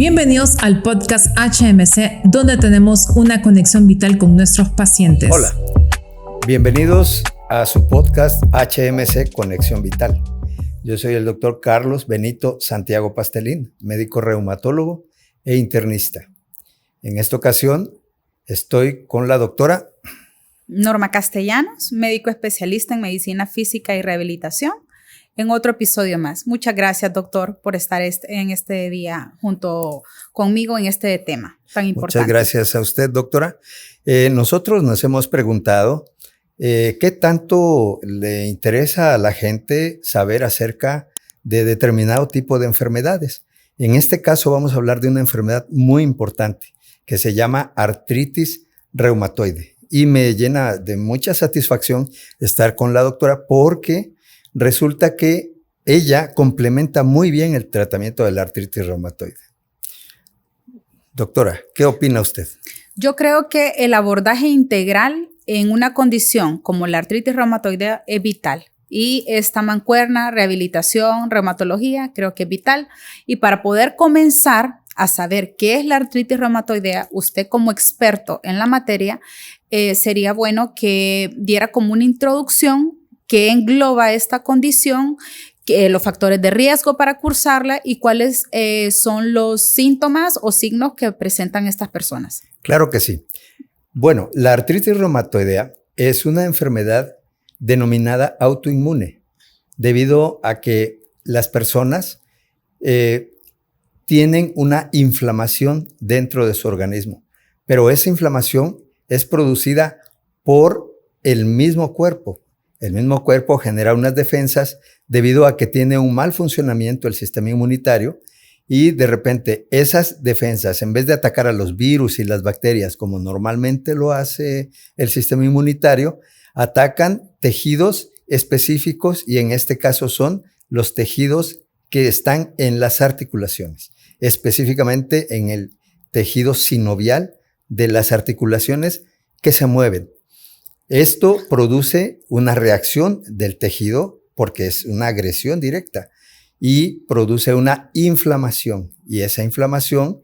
Bienvenidos al podcast HMC, donde tenemos una conexión vital con nuestros pacientes. Hola, bienvenidos a su podcast HMC Conexión Vital. Yo soy el doctor Carlos Benito Santiago Pastelín, médico reumatólogo e internista. En esta ocasión estoy con la doctora Norma Castellanos, médico especialista en medicina física y rehabilitación, en otro episodio más. Muchas gracias, doctor, por estar en este día junto conmigo en este tema tan importante. Muchas gracias a usted, doctora. Nosotros nos hemos preguntado qué tanto le interesa a la gente saber acerca de determinado tipo de enfermedades. En este caso vamos a hablar de una enfermedad muy importante que se llama artritis reumatoide. Y me llena de mucha satisfacción estar con la doctora porque resulta que ella complementa muy bien el tratamiento de la artritis reumatoide. Doctora, ¿qué opina usted? Yo creo que el abordaje integral en una condición como la artritis reumatoide es vital. Y esta mancuerna, rehabilitación, reumatología, creo que es vital. Y para poder comenzar a saber qué es la artritis reumatoidea, usted como experto en la materia, sería bueno que diera como una introducción que engloba esta condición, los factores de riesgo para cursarla y cuáles son los síntomas o signos que presentan estas personas. Claro que sí. Bueno, la artritis reumatoidea es una enfermedad denominada autoinmune, debido a que las personas tienen una inflamación dentro de su organismo, pero esa inflamación es producida por el mismo cuerpo. El mismo cuerpo genera unas defensas debido a que tiene un mal funcionamiento el sistema inmunitario y de repente esas defensas, en vez de atacar a los virus y las bacterias como normalmente lo hace el sistema inmunitario, atacan tejidos específicos y en este caso son los tejidos que están en las articulaciones, específicamente en el tejido sinovial de las articulaciones que se mueven. Esto produce una reacción del tejido porque es una agresión directa y produce una inflamación. Y esa inflamación,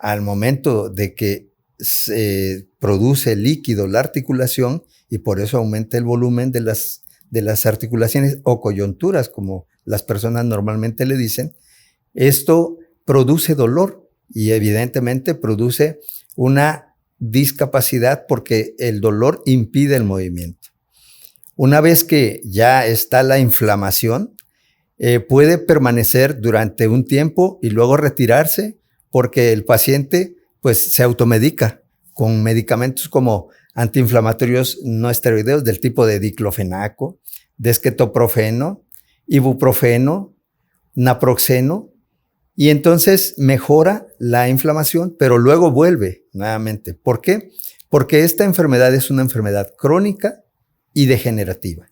al momento de que se produce líquido la articulación y por eso aumenta el volumen de las articulaciones o coyunturas, como las personas normalmente le dicen, esto produce dolor y evidentemente produce una discapacidad porque el dolor impide el movimiento. Una vez que ya está la inflamación, puede permanecer durante un tiempo y luego retirarse porque el paciente pues se automedica con medicamentos como antiinflamatorios no esteroideos del tipo de diclofenaco, desquetoprofeno, ibuprofeno, naproxeno, y entonces mejora la inflamación, pero luego vuelve nuevamente. ¿Por qué? Porque esta enfermedad es una enfermedad crónica y degenerativa.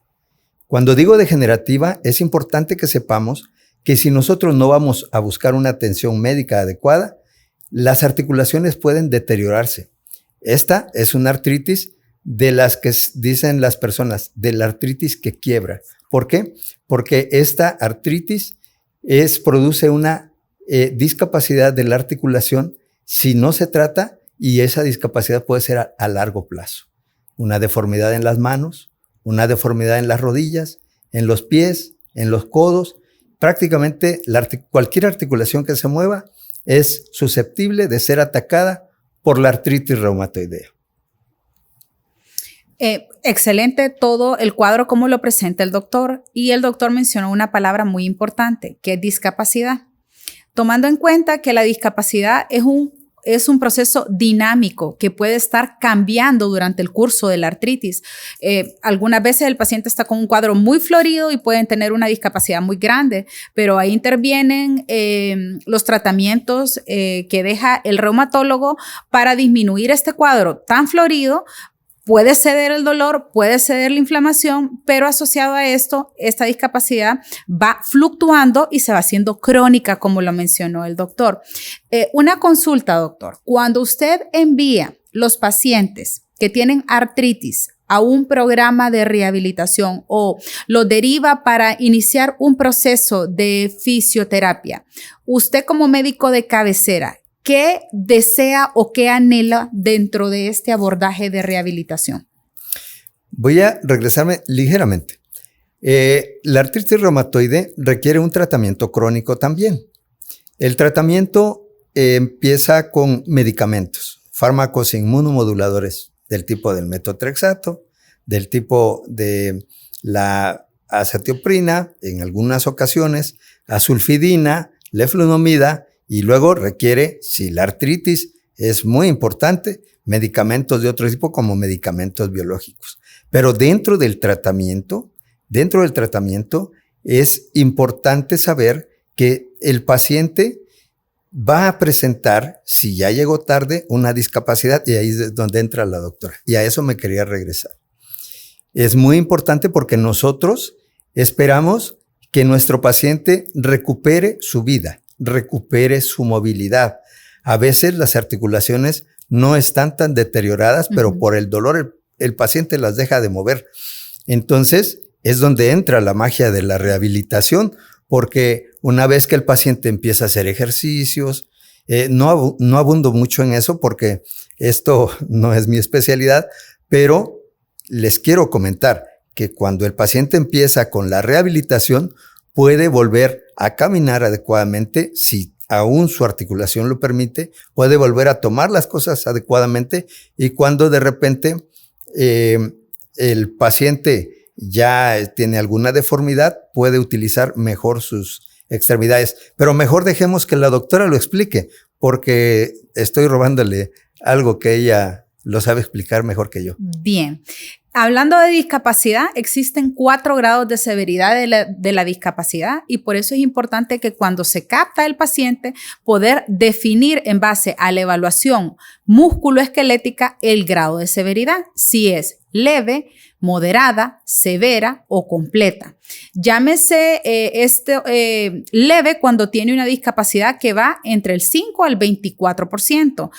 Cuando digo degenerativa, es importante que sepamos que si nosotros no vamos a buscar una atención médica adecuada, las articulaciones pueden deteriorarse. Esta es una artritis de las que dicen las personas, de la artritis que quiebra. ¿Por qué? Porque esta artritis produce una discapacidad de la articulación si no se trata y esa discapacidad puede ser a largo plazo. Una deformidad en las manos, una deformidad en las rodillas, en los pies, en los codos. Prácticamente cualquier articulación que se mueva es susceptible de ser atacada por la artritis reumatoidea. Excelente todo el cuadro como lo presenta el doctor y el doctor mencionó una palabra muy importante que es discapacidad. Tomando en cuenta que la discapacidad es un proceso dinámico que puede estar cambiando durante el curso de la artritis. Algunas veces el paciente está con un cuadro muy florido y pueden tener una discapacidad muy grande, pero ahí intervienen los tratamientos que deja el reumatólogo para disminuir este cuadro tan florido. Puede ceder el dolor, puede ceder la inflamación, pero asociado a esto, esta discapacidad va fluctuando y se va haciendo crónica, como lo mencionó el doctor. Una consulta, doctor. Cuando usted envía los pacientes que tienen artritis a un programa de rehabilitación o lo deriva para iniciar un proceso de fisioterapia, usted como médico de cabecera, ¿qué desea o qué anhela dentro de este abordaje de rehabilitación? Voy a regresarme ligeramente. La artritis reumatoide requiere un tratamiento crónico también. El tratamiento empieza con medicamentos, fármacos inmunomoduladores del tipo del metotrexato, del tipo de la acetioprina, en algunas ocasiones, azulfidina, leflunomida, y luego requiere, si la artritis es muy importante, medicamentos de otro tipo como medicamentos biológicos. Pero dentro del tratamiento es importante saber que el paciente va a presentar, si ya llegó tarde, una discapacidad, y ahí es donde entra la doctora. Y a eso me quería regresar. Es muy importante porque nosotros esperamos que nuestro paciente recupere su vida, recupere su movilidad. A veces las articulaciones no están tan deterioradas, pero por el dolor el paciente las deja de mover. Entonces, es donde entra la magia de la rehabilitación, porque una vez que el paciente empieza a hacer ejercicios, no abundo mucho en eso porque esto no es mi especialidad, pero les quiero comentar que cuando el paciente empieza con la rehabilitación, puede volver a caminar adecuadamente, si aún su articulación lo permite, puede volver a tomar las cosas adecuadamente, y cuando de repente el paciente ya tiene alguna deformidad, puede utilizar mejor sus extremidades. Pero mejor dejemos que la doctora lo explique, porque estoy robándole algo que ella lo sabe explicar mejor que yo. Bien. Hablando de discapacidad, existen 4 grados de severidad de la discapacidad, y por eso es importante que cuando se capta el paciente, poder definir en base a la evaluación musculoesquelética el grado de severidad, si es leve, moderada, severa o completa. Llámese leve cuando tiene una discapacidad que va entre el 5 al 24%,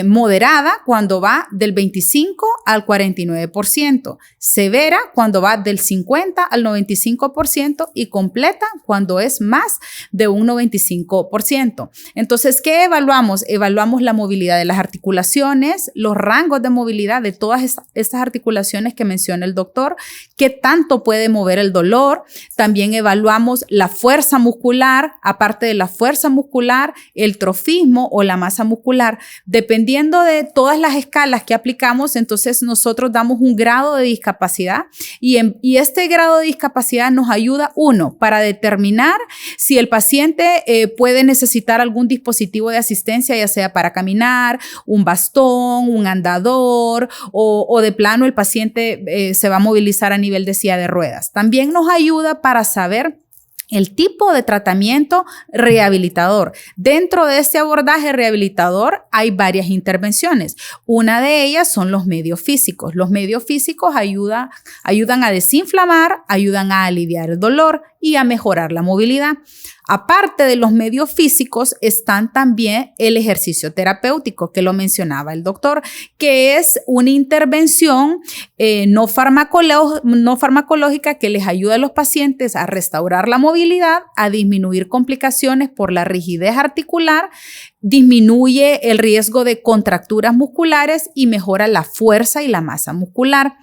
moderada cuando va del 25 al 49%, severa cuando va del 50 al 95% y completa cuando es más de un 95%. Entonces, ¿qué evaluamos? Evaluamos la movilidad de las articulaciones, los rangos de movilidad de todas estas articulaciones que menciona el doctor, qué tanto puede mover el dolor. También evaluamos la fuerza muscular, aparte de la fuerza muscular, el trofismo o la masa muscular. Dependiendo de todas las escalas que aplicamos, entonces nosotros damos un grado de discapacidad, y este grado de discapacidad nos ayuda, uno, para determinar si el paciente puede necesitar algún dispositivo de asistencia, ya sea para caminar, un bastón, un andador, o de plano el paciente se va a movilizar a nivel de silla de ruedas. También nos ayuda para saber el tipo de tratamiento rehabilitador. Dentro de este abordaje rehabilitador hay varias intervenciones. Una de ellas son los medios físicos. Los medios físicos ayudan a desinflamar, ayudan a aliviar el dolor y a mejorar la movilidad. Aparte de los medios físicos, están también el ejercicio terapéutico, que lo mencionaba el doctor, que es una intervención no farmacológica que les ayuda a los pacientes a restaurar la movilidad, a disminuir complicaciones por la rigidez articular, disminuye el riesgo de contracturas musculares y mejora la fuerza y la masa muscular.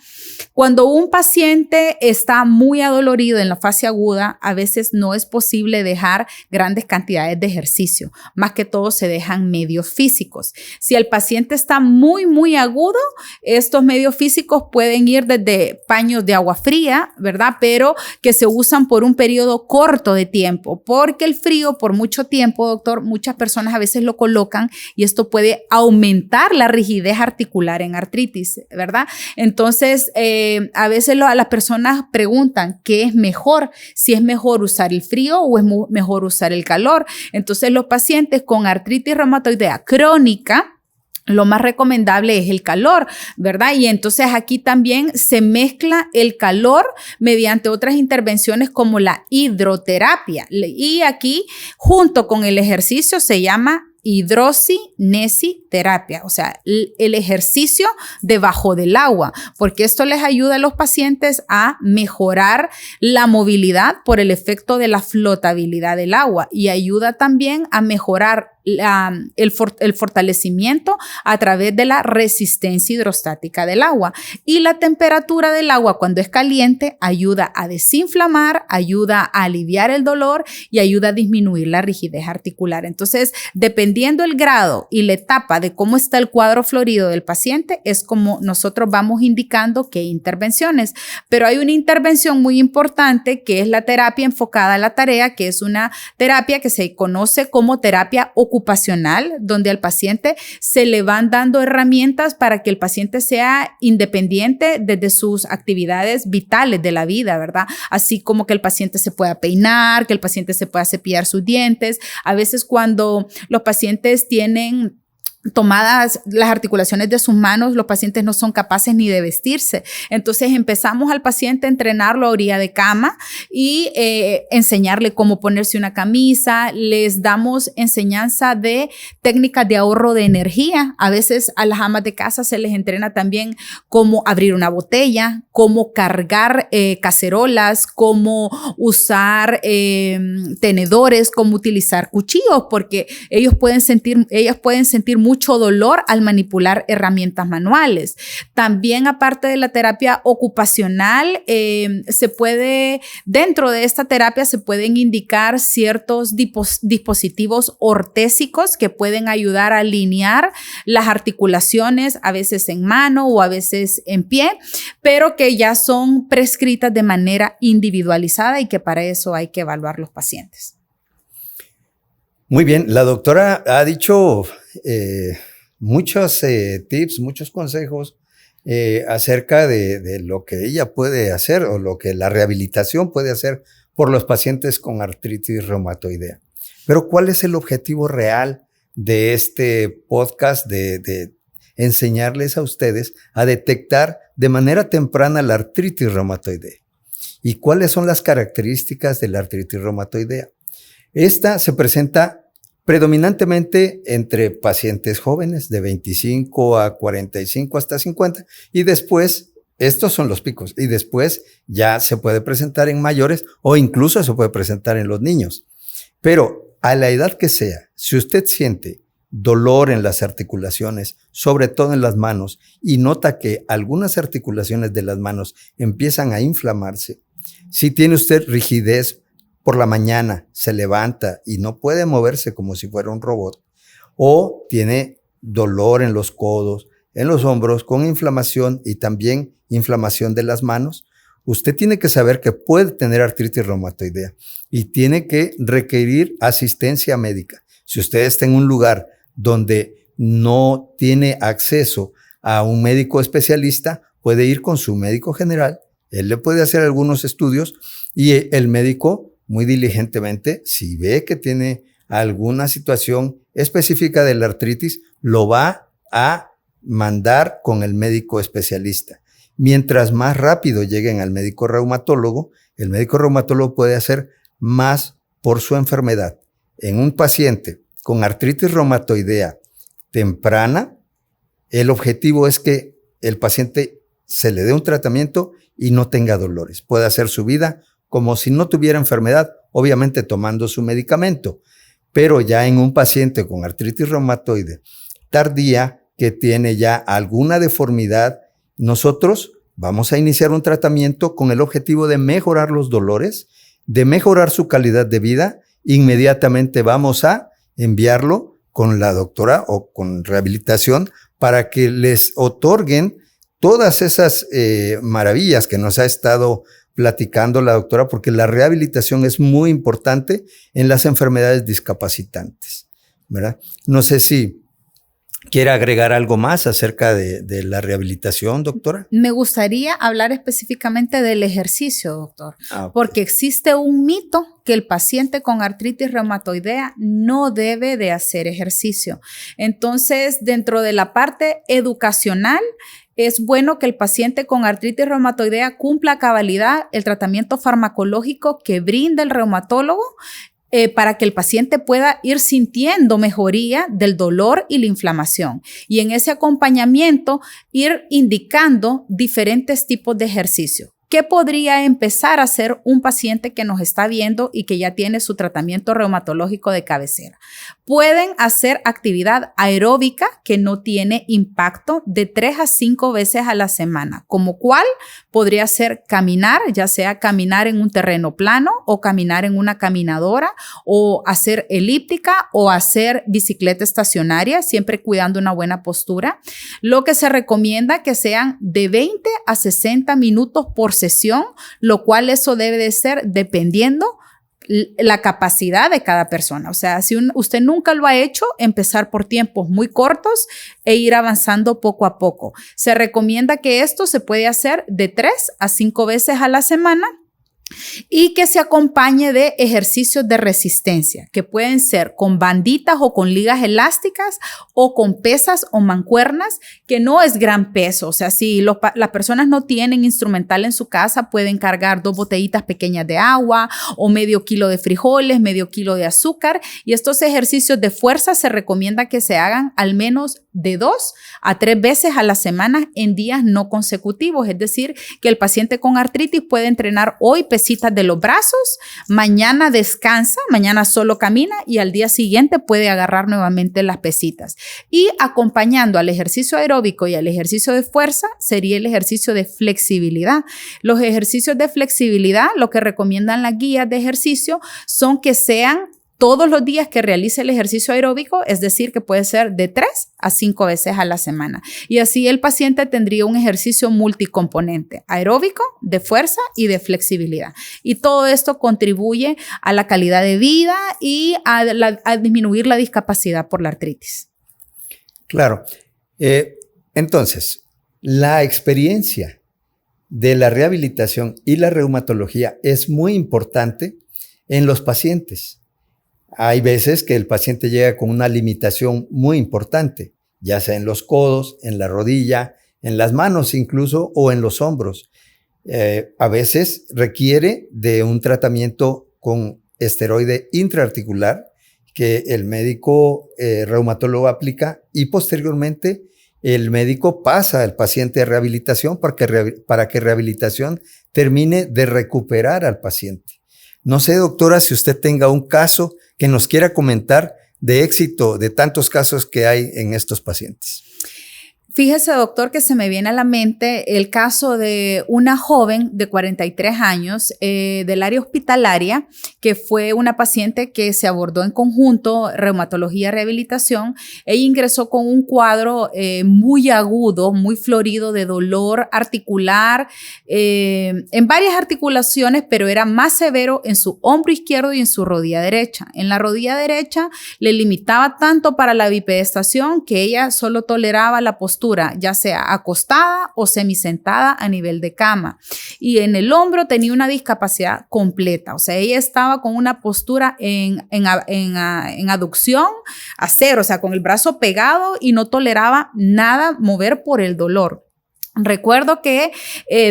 Cuando un paciente está muy adolorido en la fase aguda, a veces no es posible dejar grandes cantidades de ejercicio. Más que todo se dejan medios físicos. Si el paciente está muy, muy agudo, estos medios físicos pueden ir desde paños de agua fría, ¿verdad? Pero que se usan por un periodo corto de tiempo, porque el frío por mucho tiempo, doctor, muchas personas a veces lo colocan y esto puede aumentar la rigidez articular en artritis, ¿verdad? Entonces, a veces las personas preguntan qué es mejor, si es mejor usar el frío o es mejor usar el calor. Entonces, los pacientes con artritis reumatoidea crónica, lo más recomendable es el calor, ¿verdad? Y entonces aquí también se mezcla el calor mediante otras intervenciones como la hidroterapia. Y aquí, junto con el ejercicio, se llama hidrocinesi-terapia, o sea, el ejercicio debajo del agua, porque esto les ayuda a los pacientes a mejorar la movilidad por el efecto de la flotabilidad del agua, y ayuda también a mejorar el fortalecimiento a través de la resistencia hidrostática del agua. Y la temperatura del agua cuando es caliente ayuda a desinflamar, ayuda a aliviar el dolor y ayuda a disminuir la rigidez articular. Entonces, dependiendo el grado y la etapa de cómo está el cuadro florido del paciente, es como nosotros vamos indicando qué intervenciones. Pero hay una intervención muy importante que es la terapia enfocada a la tarea, que es una terapia que se conoce como terapia ocupacional, donde al paciente se le van dando herramientas para que el paciente sea independiente desde sus actividades vitales de la vida, ¿verdad? Así como que el paciente se pueda peinar, que el paciente se pueda cepillar sus dientes. A veces cuando los pacientes tienen tomadas las articulaciones de sus manos, los pacientes no son capaces ni de vestirse. Entonces empezamos al paciente a entrenarlo a orilla de cama y enseñarle cómo ponerse una camisa. Les damos enseñanza de técnicas de ahorro de energía. A veces a las amas de casa se les entrena también cómo abrir una botella, cómo cargar cacerolas, cómo usar tenedores, cómo utilizar cuchillos, porque ellas pueden sentir mucho dolor al manipular herramientas manuales. También, aparte de la terapia ocupacional, dentro de esta terapia se pueden indicar ciertos dispositivos ortésicos que pueden ayudar a alinear las articulaciones, a veces en mano o a veces en pie, pero que ya son prescritas de manera individualizada y que para eso hay que evaluar los pacientes. Muy bien, la doctora ha dicho muchos tips, muchos consejos acerca de lo que ella puede hacer o lo que la rehabilitación puede hacer por los pacientes con artritis reumatoidea. Pero ¿cuál es el objetivo real de este podcast de enseñarles a ustedes a detectar de manera temprana la artritis reumatoidea? ¿Y cuáles son las características de la artritis reumatoidea? Esta se presenta predominantemente entre pacientes jóvenes de 25 a 45 hasta 50 y después, estos son los picos, y después ya se puede presentar en mayores o incluso se puede presentar en los niños. Pero a la edad que sea, si usted siente dolor en las articulaciones, sobre todo en las manos, y nota que algunas articulaciones de las manos empiezan a inflamarse, si tiene usted rigidez por la mañana, se levanta y no puede moverse como si fuera un robot, o tiene dolor en los codos, en los hombros, con inflamación y también inflamación de las manos, usted tiene que saber que puede tener artritis reumatoidea y tiene que requerir asistencia médica. Si usted está en un lugar donde no tiene acceso a un médico especialista, puede ir con su médico general, él le puede hacer algunos estudios y el médico muy diligentemente, si ve que tiene alguna situación específica de la artritis, lo va a mandar con el médico especialista. Mientras más rápido lleguen al médico reumatólogo, el médico reumatólogo puede hacer más por su enfermedad. En un paciente con artritis reumatoidea temprana, el objetivo es que el paciente se le dé un tratamiento y no tenga dolores. Puede hacer su vida como si no tuviera enfermedad, obviamente tomando su medicamento. Pero ya en un paciente con artritis reumatoide tardía, que tiene ya alguna deformidad, nosotros vamos a iniciar un tratamiento con el objetivo de mejorar los dolores, de mejorar su calidad de vida. Inmediatamente vamos a enviarlo con la doctora o con rehabilitación para que les otorguen todas esas maravillas que nos ha estado platicando la doctora, porque la rehabilitación es muy importante en las enfermedades discapacitantes, ¿verdad? No sé si quiere agregar algo más acerca de la rehabilitación, doctora. Me gustaría hablar específicamente del ejercicio, doctor, Okay. Porque existe un mito que el paciente con artritis reumatoidea no debe de hacer ejercicio. Entonces, dentro de la parte educacional, es bueno que el paciente con artritis reumatoidea cumpla a cabalidad el tratamiento farmacológico que brinda el reumatólogo para que el paciente pueda ir sintiendo mejoría del dolor y la inflamación. Y en ese acompañamiento ir indicando diferentes tipos de ejercicio. ¿qué podría empezar a hacer un paciente que nos está viendo y que ya tiene su tratamiento reumatológico de cabecera? Pueden hacer actividad aeróbica que no tiene impacto de 3 a 5 veces a la semana, como cuál podría ser caminar, ya sea caminar en un terreno plano o caminar en una caminadora o hacer elíptica o hacer bicicleta estacionaria, siempre cuidando una buena postura. Lo que se recomienda que sean de 20 a 60 minutos por sesión, lo cual eso debe de ser dependiendo la capacidad de cada persona. O sea, si usted nunca lo ha hecho, empezar por tiempos muy cortos e ir avanzando poco a poco. Se recomienda que esto se puede hacer de 3 a 5 veces a la semana y que se acompañe de ejercicios de resistencia, que pueden ser con banditas o con ligas elásticas o con pesas o mancuernas, que no es gran peso. O sea, si las personas no tienen instrumental en su casa, pueden cargar 2 botellitas pequeñas de agua o medio kilo de frijoles, medio kilo de azúcar. Y estos ejercicios de fuerza se recomienda que se hagan al menos de 2 a 3 veces a la semana en días no consecutivos. Es decir, que el paciente con artritis puede entrenar hoy pesitas de los brazos, mañana descansa, mañana solo camina y al día siguiente puede agarrar nuevamente las pesitas. Y acompañando al ejercicio aeróbico y al ejercicio de fuerza sería el ejercicio de flexibilidad. Los ejercicios de flexibilidad, lo que recomiendan las guías de ejercicio son que sean todos los días que realice el ejercicio aeróbico, es decir, que puede ser de 3 a 5 veces a la semana. Y así el paciente tendría un ejercicio multicomponente, aeróbico, de fuerza y de flexibilidad. Y todo esto contribuye a la calidad de vida y a disminuir la discapacidad por la artritis. Claro. Entonces, la experiencia de la rehabilitación y la reumatología es muy importante en los pacientes. Hay veces que el paciente llega con una limitación muy importante, ya sea en los codos, en la rodilla, en las manos incluso o en los hombros. A veces requiere de un tratamiento con esteroide intraarticular que el médico reumatólogo aplica y posteriormente el médico pasa al paciente a rehabilitación para que rehabilitación termine de recuperar al paciente. No sé, doctora, si usted tenga un caso que nos quiera comentar de éxito de tantos casos que hay en estos pacientes. Fíjese, doctor, que se me viene a la mente el caso de una joven de 43 años del área hospitalaria, que fue una paciente que se abordó en conjunto, reumatología, rehabilitación. Ella ingresó con un cuadro muy agudo, muy florido de dolor articular en varias articulaciones, pero era más severo en su hombro izquierdo y en su rodilla derecha. En la rodilla derecha le limitaba tanto para la bipedestación que ella solo toleraba la postura, ya sea acostada o semisentada a nivel de cama. Y en el hombro tenía una discapacidad completa. O sea, ella estaba con una postura en aducción a cero, o sea, con el brazo pegado y no toleraba nada mover por el dolor. Recuerdo que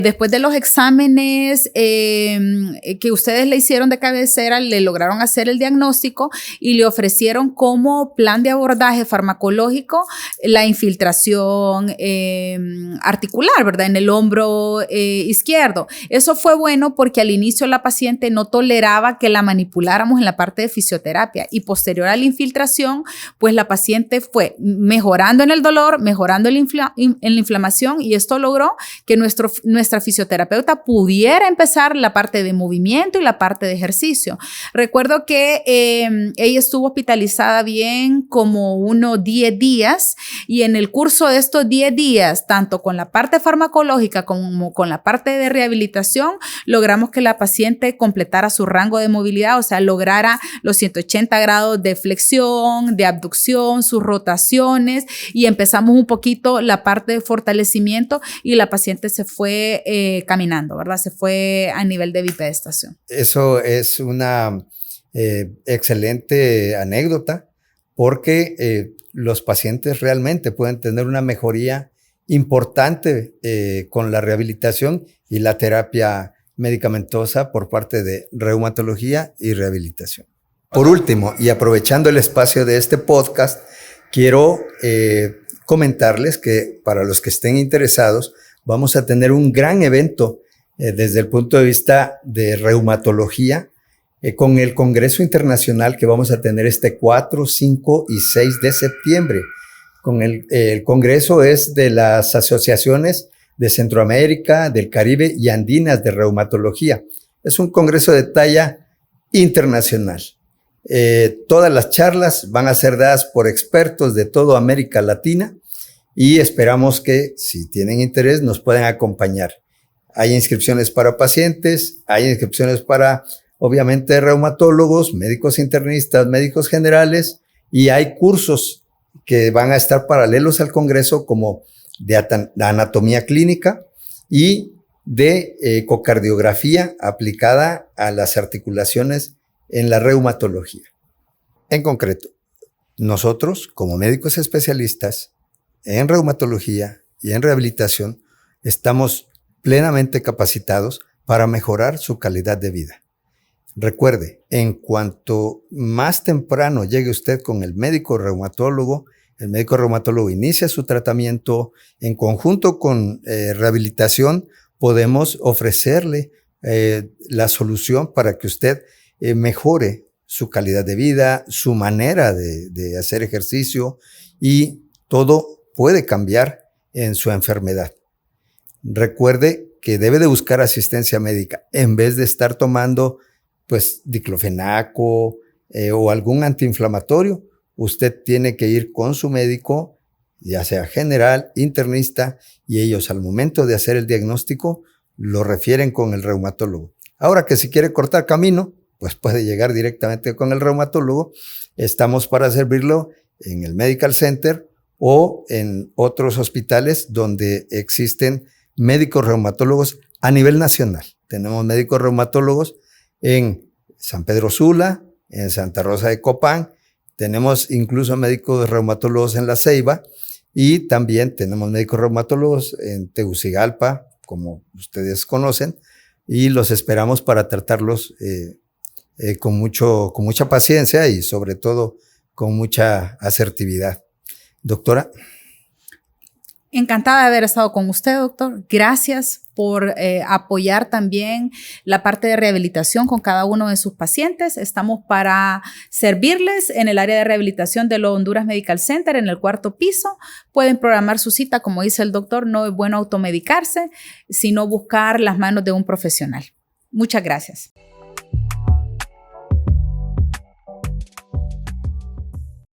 después de los exámenes que ustedes le hicieron de cabecera, le lograron hacer el diagnóstico y le ofrecieron como plan de abordaje farmacológico la infiltración articular, ¿verdad? En el hombro izquierdo. Eso fue bueno porque al inicio la paciente no toleraba que la manipuláramos en la parte de fisioterapia y posterior a la infiltración, pues la paciente fue mejorando en el dolor, mejorando en la inflamación y esto logró que nuestra fisioterapeuta pudiera empezar la parte de movimiento y la parte de ejercicio. Recuerdo que ella estuvo hospitalizada bien como unos 10 días y en el curso de estos 10 días, tanto con la parte farmacológica como con la parte de rehabilitación, logramos que la paciente completara su rango de movilidad, o sea, lograra los 180 grados de flexión, de abducción, sus rotaciones y empezamos un poquito la parte de fortalecimiento y la paciente se fue caminando, ¿verdad? Se fue a nivel de bipedestación. Eso es una excelente anécdota porque los pacientes realmente pueden tener una mejoría importante con la rehabilitación y la terapia medicamentosa por parte de reumatología y rehabilitación. Por último, y aprovechando el espacio de este podcast, quiero comentarles que para los que estén interesados, vamos a tener un gran evento desde el punto de vista de reumatología, con el Congreso Internacional que vamos a tener este 4, 5 y 6 de septiembre. El Congreso es de las asociaciones de Centroamérica, del Caribe y andinas de reumatología. Es un congreso de talla internacional. Todas las charlas van a ser dadas por expertos de toda América Latina y esperamos que, si tienen interés, nos puedan acompañar. Hay inscripciones para pacientes, hay inscripciones para, obviamente, reumatólogos, médicos internistas, médicos generales, y hay cursos que van a estar paralelos al congreso, como de anatomía clínica y de ecocardiografía aplicada a las articulaciones en la reumatología. En concreto, nosotros, como médicos especialistas en reumatología y en rehabilitación, estamos plenamente capacitados para mejorar su calidad de vida. Recuerde, en cuanto más temprano llegue usted con el médico reumatólogo inicia su tratamiento. En conjunto con rehabilitación, podemos ofrecerle la solución para que usted mejore su calidad de vida, su manera de hacer ejercicio, y todo puede cambiar en su enfermedad. Recuerde que debe de buscar asistencia médica en vez de estar tomando diclofenaco o algún antiinflamatorio. Usted tiene que ir con su médico, ya sea general, internista, y ellos al momento de hacer el diagnóstico lo refieren con el reumatólogo. Ahora que si quiere cortar camino, pues puede llegar directamente con el reumatólogo. Estamos para servirlo en el Medical Center o en otros hospitales donde existen médicos reumatólogos a nivel nacional. Tenemos médicos reumatólogos en San Pedro Sula, en Santa Rosa de Copán, tenemos incluso médicos reumatólogos en La Ceiba y también tenemos médicos reumatólogos en Tegucigalpa, como ustedes conocen, y los esperamos para tratarlos con mucha paciencia y sobre todo con mucha asertividad. Doctora. Encantada de haber estado con usted, doctor. Gracias por apoyar también la parte de rehabilitación con cada uno de sus pacientes. Estamos para servirles en el área de rehabilitación de los Honduras Medical Center, en el 4º piso. Pueden programar su cita, como dice el doctor, no es bueno automedicarse, sino buscar las manos de un profesional. Muchas gracias.